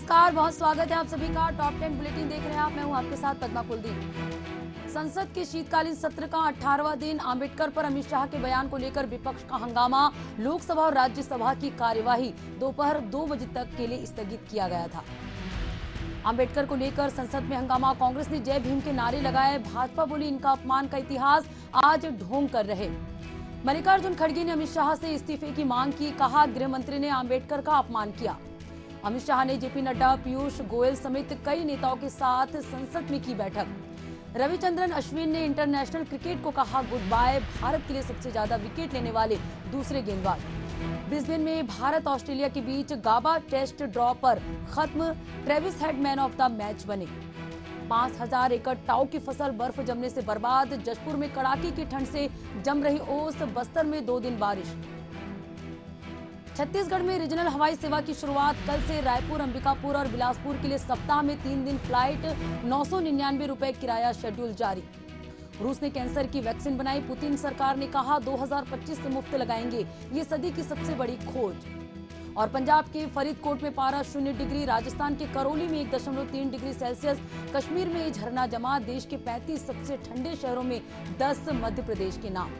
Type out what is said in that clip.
नमस्कार, बहुत स्वागत है आप सभी का। टॉप 10 बुलेटिन देख रहे हैं आप। मैं हूं आपके साथ पद्मा कुलदीप। संसद के शीतकालीन सत्र का 18वां दिन। अंबेडकर पर अमित शाह के बयान को लेकर विपक्ष का हंगामा। लोकसभा और राज्यसभा की कार्यवाही दोपहर 2 बजे तक के लिए स्थगित किया गया था। अंबेडकर को लेकर संसद में हंगामा। कांग्रेस ने जय भीम के नारे लगाए। भाजपा बोली इनका अपमान का इतिहास आज ढोंग कर रहे। मल्लिकार्जुन खड़गे ने अमित शाह से इस्तीफे की मांग की। कहा गृह मंत्री ने अंबेडकर का अपमान किया। अमित शाह ने जेपी नड्डा, पीयूष गोयल समेत कई नेताओं के साथ संसद में की बैठक। रविचंद्रन अश्विन ने इंटरनेशनल क्रिकेट को कहा गुड बाय। भारत के लिए सबसे ज्यादा विकेट लेने वाले दूसरे गेंदबाज। ब्रिस्बेन में भारत ऑस्ट्रेलिया के बीच गाबा टेस्ट ड्रॉ पर खत्म। Travis head man of the match बने। 5000 एकड़ टाऊ की फसल बर्फ जमने से बर्बाद। जशपुर में कड़ाके की ठंड से जम रही ओस। बस्तर में 2 दिन बारिश। छत्तीसगढ़ में रीजनल हवाई सेवा की शुरुआत कल से। रायपुर, अंबिकापुर और बिलासपुर के लिए सप्ताह में 3 दिन फ्लाइट। 999 रुपए किराया शेड्यूल जारी। रूस ने कैंसर की वैक्सीन बनाई। पुतिन सरकार ने कहा 2025 से मुफ्त लगाएंगे। ये सदी की सबसे बड़ी खोज। और पंजाब के फरीदकोट में पारा 0 डिग्री। राजस्थान के करौली में 1.3 डिग्री सेल्सियस। कश्मीर में झरना जमा। देश के 35 सबसे ठंडे शहरों में 10 मध्य प्रदेश के नाम।